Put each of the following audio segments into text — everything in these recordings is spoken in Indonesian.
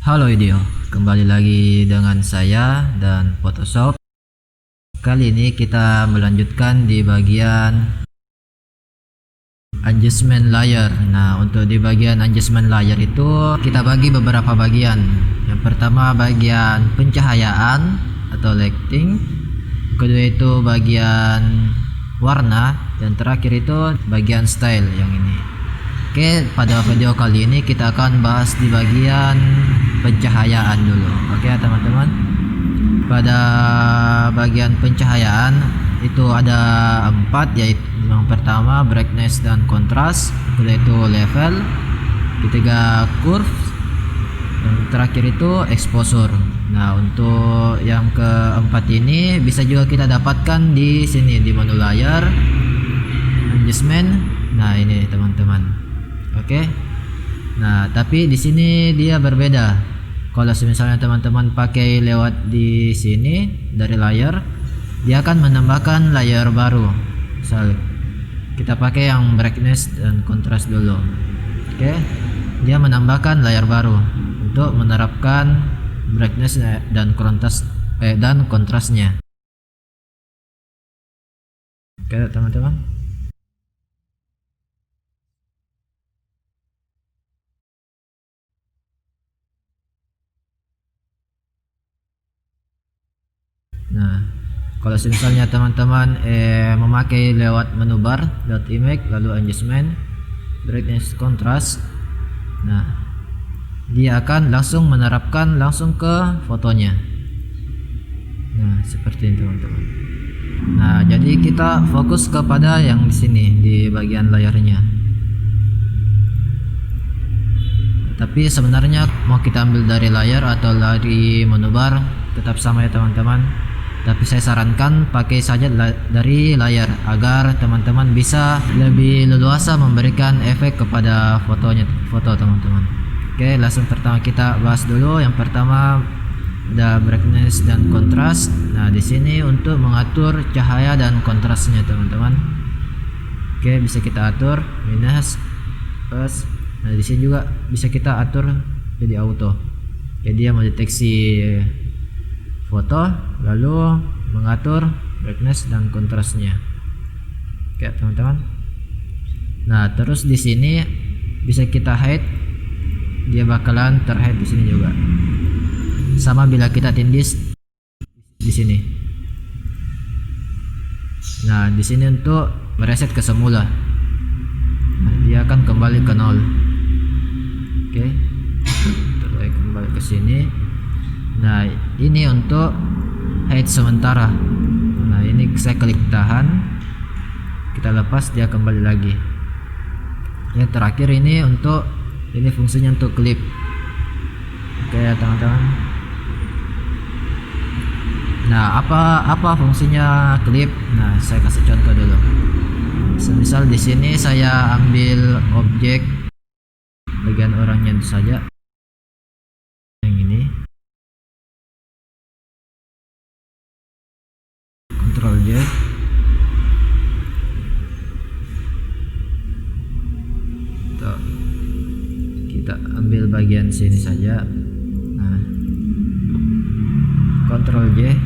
Halo video, kembali lagi dengan saya dan Photoshop. Kali ini kita melanjutkan di bagian adjustment layer. Nah, untuk di bagian adjustment layer itu kita bagi beberapa bagian. Yang pertama bagian pencahayaan atau lighting, kedua itu bagian warna, dan terakhir itu bagian style yang ini. Oke, pada video kali ini kita akan bahas di bagian pencahayaan dulu. Oke teman-teman, pada bagian pencahayaan itu ada 4, yaitu yang pertama brightness dan kontras, kedua itu level, ketiga curve, yang terakhir itu exposure. Nah, untuk yang keempat ini bisa juga kita dapatkan di sini di menu layar adjustment. Nah, ini teman-teman. Oke. Nah, tapi di sini dia berbeda. Kalau misalnya teman-teman pakai lewat di sini dari layar, dia akan menambahkan layar baru. Misal kita pakai yang brightness dan kontras dulu. Oke. Dia menambahkan layar baru untuk menerapkan brightness dan kontrasnya. Oke, teman-teman. Nah, kalau misalnya teman-teman memakai lewat menu bar, lewat image, lalu adjustment, brightness, contrast, nah dia akan langsung menerapkan langsung ke fotonya. Nah, seperti ini teman-teman. Nah, jadi kita fokus kepada yang di sini di bagian layarnya. Tapi sebenarnya mau kita ambil dari layar atau dari menu bar tetap sama ya teman-teman. Tapi saya sarankan pakai saja dari layar agar teman-teman bisa lebih leluasa memberikan efek kepada foto teman-teman. Oke, langsung pertama kita bahas dulu. Yang pertama ada brightness dan kontras. Nah, di sini untuk mengatur cahaya dan kontrasnya teman-teman. Oke, bisa kita atur minus, plus. Nah, di sini juga bisa kita atur jadi auto. Jadi dia mendeteksi foto lalu mengatur brightness dan kontrasnya. Oke teman-teman. Nah, terus di sini bisa kita hide, dia bakalan terhide di sini juga. Sama bila kita tindis di sini. Nah, di sini untuk mereset ke semula. Nah, dia akan kembali ke 0. Oke. Terus kembali ke sini. Nah, ini untuk hide sementara. Nah, ini saya klik tahan, kita lepas, dia kembali lagi. Yang terakhir ini untuk ini fungsinya untuk klip. Oke ya teman-teman. Nah, apa fungsinya klip? Nah, saya kasih contoh dulu. Semisal di sini saya ambil objek bagian orangnya saja. Yang ini. Ctrl J, kita ambil bagian sini saja. Nah, Ctrl J.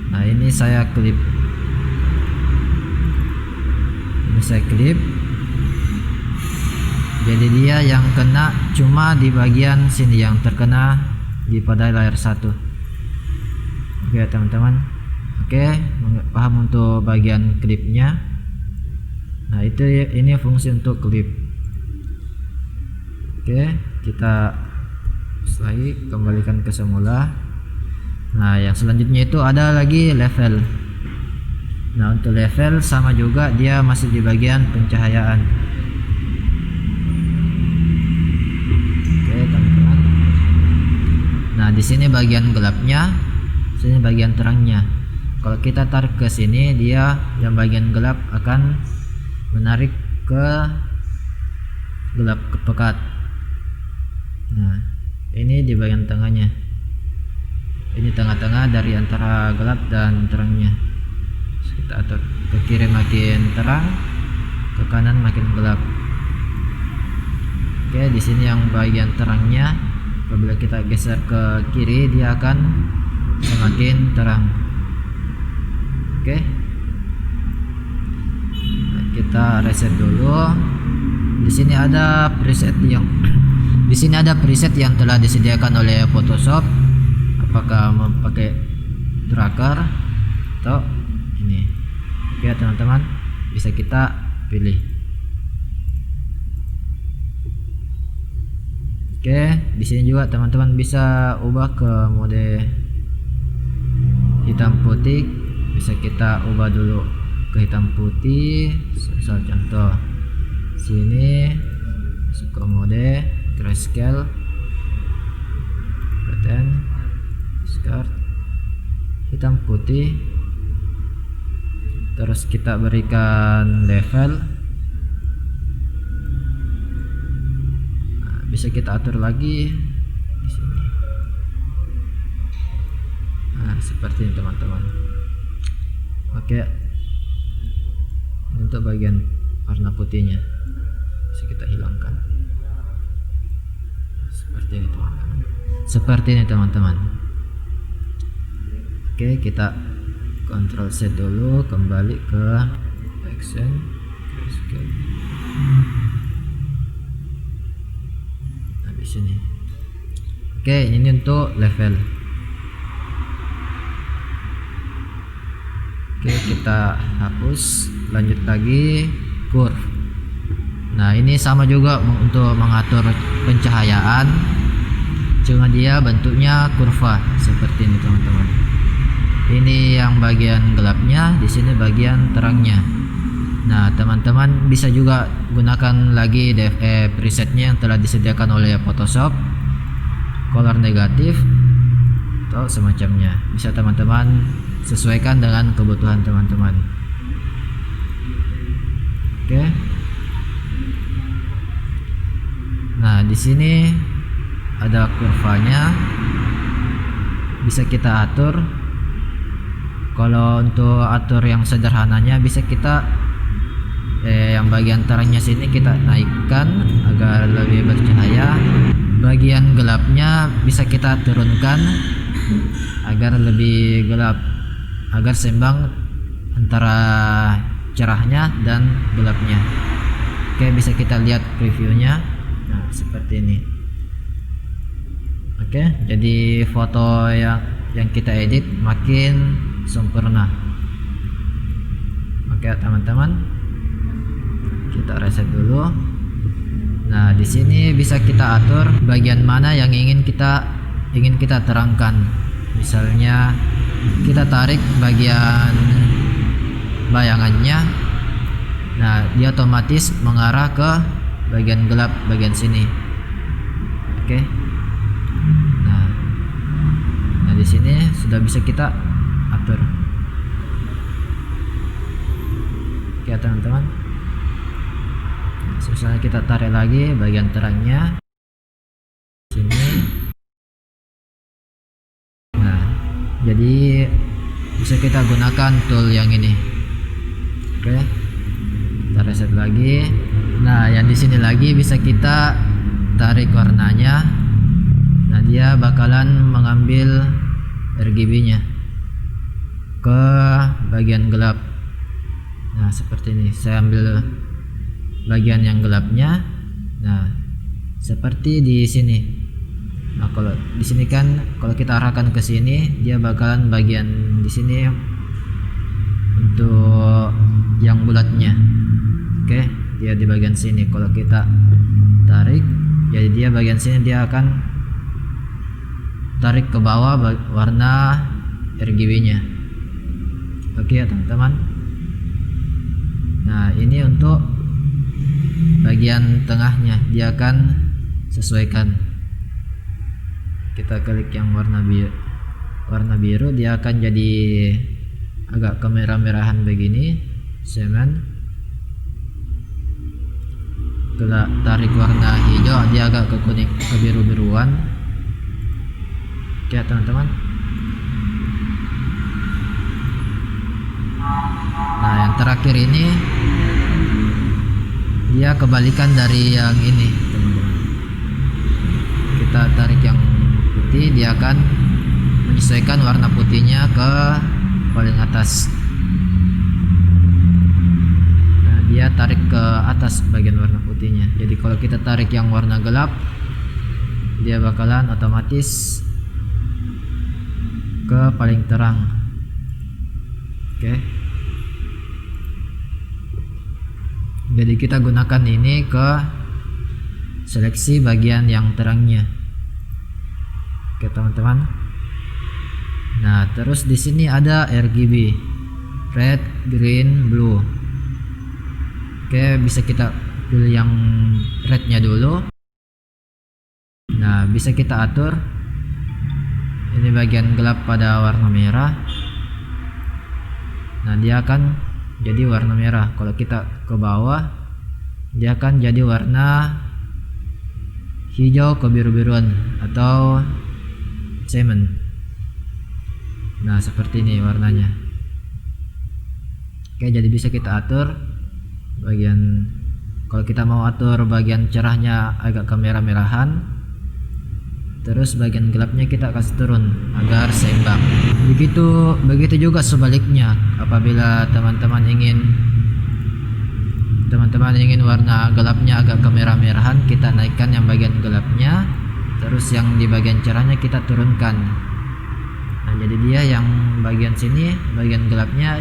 Nah, ini saya klip. Ini saya klip. Jadi dia yang kena cuma di bagian sini, yang terkena di pada layar 1. Oke teman-teman. Oke, paham untuk bagian klipnya. Nah, ini fungsi untuk klip. Oke, kita lagi kembalikan ke semula. Nah, yang selanjutnya itu ada lagi level. Nah, untuk level sama juga, dia masih di bagian pencahayaan. Oke teman-teman. Nah, di sini bagian gelapnya, sini bagian terangnya. Kalau kita tarik ke sini, dia yang bagian gelap akan menarik ke gelap ke pekat. Nah, ini di bagian tengahnya. Ini tengah-tengah dari antara gelap dan terangnya. Kita atur ke kiri makin terang, ke kanan makin gelap. Oke, di sini yang bagian terangnya apabila Bila kita geser ke kiri, dia akan semakin terang. Oke. Nah, kita reset dulu. Di sini ada preset yang telah disediakan oleh Photoshop. Apakah memakai tracker atau ini? Oke teman-teman, bisa kita pilih. Oke, di sini juga teman-teman bisa ubah ke mode hitam putih. Bisa kita ubah dulu ke hitam putih. Misal contoh sini masuk ke mode grayscale, button, start, hitam putih. Terus kita berikan level. Nah, bisa kita atur lagi di sini. Nah, seperti ini teman-teman. Oke, untuk bagian warna putihnya bisa kita hilangkan. Seperti ini teman-teman. Oke, kita Ctrl Z dulu, kembali ke action grayscale. Nah, di sini. Oke, ini untuk level. Oke, kita hapus, lanjut lagi curve. Nah, ini sama juga untuk mengatur pencahayaan, cuma dia bentuknya kurva seperti ini teman-teman. Ini yang bagian gelapnya, di sini bagian terangnya. Nah, teman-teman bisa juga gunakan lagi presetnya yang telah disediakan oleh Photoshop, color negatif atau semacamnya. Bisa teman-teman sesuaikan dengan kebutuhan teman-teman. Oke. Nah, di sini ada kurvanya, bisa kita atur. Kalau untuk atur yang sederhananya bisa kita yang bagian terangnya sini kita naikkan agar lebih bercahaya. Bagian gelapnya bisa kita turunkan agar lebih gelap, agar seimbang antara cerahnya dan gelapnya. Oke, bisa kita lihat previewnya. Nah, seperti ini. Oke, jadi foto yang kita edit makin sempurna. Oke teman-teman, kita reset dulu. Nah, di sini bisa kita atur bagian mana yang ingin kita terangkan. Misalnya kita tarik bagian bayangannya. Nah, dia otomatis mengarah ke bagian gelap bagian sini. Oke. Nah, di sini sudah bisa kita atur. Oke teman-teman. Misalnya kita tarik lagi bagian terangnya sini. Nah, jadi bisa kita gunakan tool yang ini. Oke, kita reset lagi. Nah, yang di sini lagi bisa kita tarik warnanya. Nah, dia bakalan mengambil RGB-nya ke bagian gelap. Nah, seperti ini. Saya ambil bagian yang gelapnya. Nah, seperti di sini. Nah, kalau di sini kan kalau kita arahkan ke sini, dia bakalan bagian di sini untuk yang bulatnya. Oke, dia di bagian sini. Kalau kita tarik, jadi dia bagian sini dia akan tarik ke bawah warna RGB-nya. Oke ya teman-teman. Nah, ini untuk bagian tengahnya dia akan sesuaikan. Kita klik yang warna biru, dia akan jadi agak kemerah-merahan begini. Semen. Kita tarik warna hijau, dia agak ke kuning, ke biru-biruan. Oke teman-teman. Nah, yang terakhir ini dia kebalikan dari yang ini teman-teman. Kita tarik yang putih, dia akan menyesuaikan warna putihnya ke paling atas. Nah, dia tarik ke atas bagian warna putihnya. Jadi kalau kita tarik yang warna gelap, dia bakalan otomatis ke paling terang. Oke. Jadi kita gunakan ini ke seleksi bagian yang terangnya. Oke teman-teman. Nah, terus di sini ada RGB, red, green, blue. Oke, bisa kita pilih yang rednya dulu. Nah, bisa kita atur. Ini bagian gelap pada warna merah. Nah, dia akan jadi warna merah. Kalau kita ke bawah, dia akan jadi warna hijau kebiru-biruan atau cement. Nah, seperti ini warnanya. Oke, jadi bisa kita atur bagian, kalau kita mau atur bagian cerahnya agak kemerah-merahan, terus bagian gelapnya kita kasih turun agar seimbang. Begitu juga sebaliknya. Apabila teman-teman ingin warna gelapnya agak kemerah-merahan, kita naikkan yang bagian gelapnya, terus yang di bagian cerahnya kita turunkan. Nah, jadi dia yang bagian sini, bagian gelapnya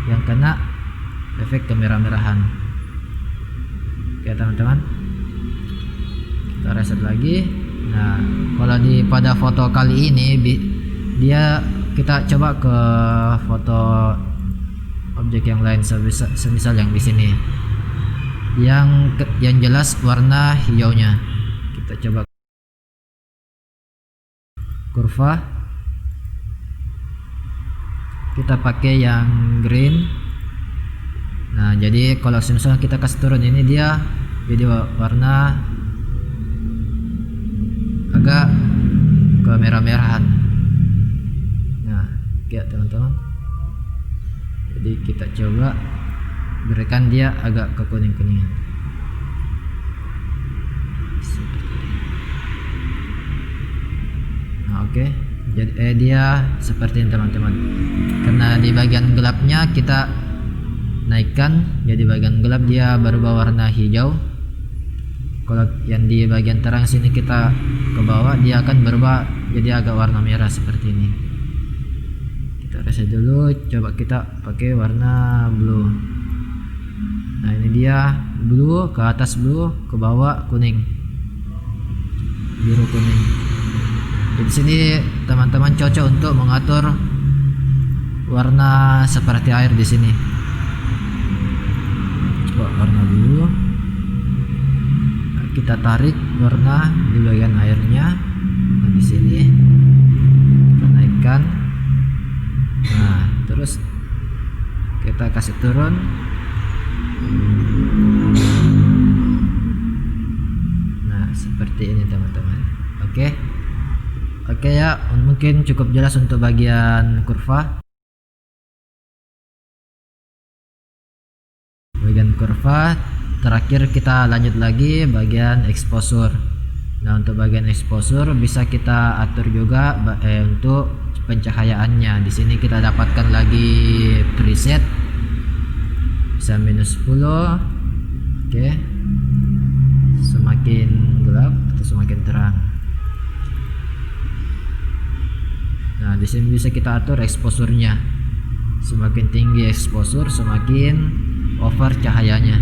yang kena efek kemerah-merahan. Oke teman-teman, kita reset lagi. Nah, kalau pada foto kali ini kita coba ke foto objek yang lain, semisal yang di sini, yang jelas warna hijaunya. Kita coba kurva, kita pakai yang green. Nah, jadi kalau misalnya kita kasih turun ini, dia jadi warna agak kemerah-merahan. Nah, oke teman-teman. Jadi kita coba berikan dia agak ke kuning-kuningan. Nah, oke. Jadi dia seperti ini teman-teman. Karena di bagian gelapnya kita naikkan, jadi bagian gelap dia berubah warna hijau. Kalau yang di bagian terang sini kita ke bawah, dia akan berubah jadi agak warna merah seperti ini. Kita reset dulu, coba kita pakai warna blue. Nah, ini dia blue, ke atas blue, ke bawah kuning, biru kuning. Di sini teman-teman cocok untuk mengatur warna seperti air di sini. Coba warna blue. Kita tarik warna di bagian airnya. Nah, di sini kita naikkan. Nah, terus kita kasih turun. Nah, seperti ini teman-teman. Oke ya, mungkin cukup jelas untuk bagian kurva. Bagian kurva. Terakhir kita lanjut lagi bagian exposure. Nah, untuk bagian exposure bisa kita atur juga untuk pencahayaannya. Di sini kita dapatkan lagi preset, bisa -10. Oke. Semakin gelap atau semakin terang. Nah, di sini bisa kita atur exposure-nya. Semakin tinggi exposure, semakin over cahayanya.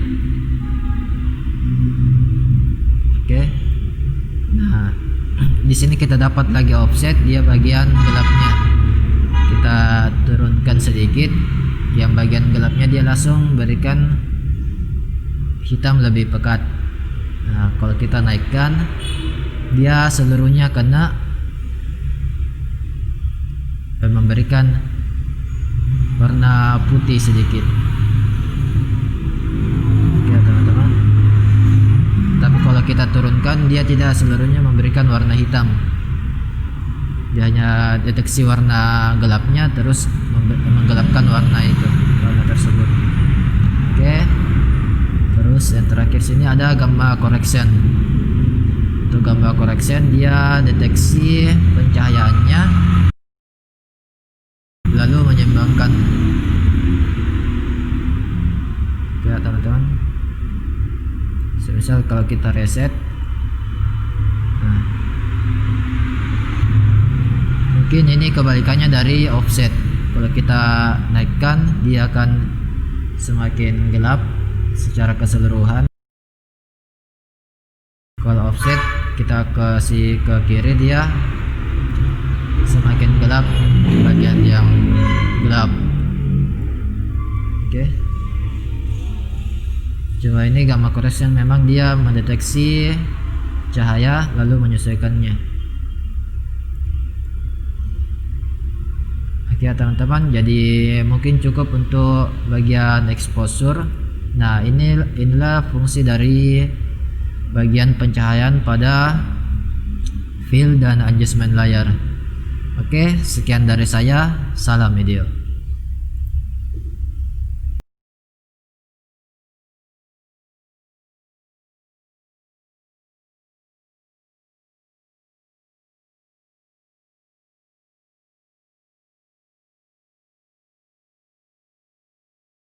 Oke. Nah, di sini kita dapat lagi offset, dia bagian gelapnya. Kita turunkan sedikit. Yang bagian gelapnya dia langsung berikan hitam lebih pekat. Nah, kalau kita naikkan, dia seluruhnya kena memberikan warna putih sedikit. Oke teman-teman. Tapi kalau kita turunkan, dia tidak seluruhnya memberikan warna hitam. Dia hanya deteksi warna gelapnya, terus menggelapkan warna tersebut. Oke. Terus yang terakhir sini ada gamma correction. Untuk gamma correction, dia deteksi Misal kalau kita reset, nah, mungkin ini kebalikannya dari offset. Kalau kita naikkan, dia akan semakin gelap secara keseluruhan. Kalau offset kita kasih ke kiri, dia semakin gelap bagian yang gelap. Oke. Cuma ini gamma correction memang dia mendeteksi cahaya lalu menyesuaikannya. Oke teman-teman, jadi mungkin cukup untuk bagian exposure. Nah, inilah fungsi dari bagian pencahayaan pada fill dan adjustment layer. Oke, sekian dari saya. Salam video.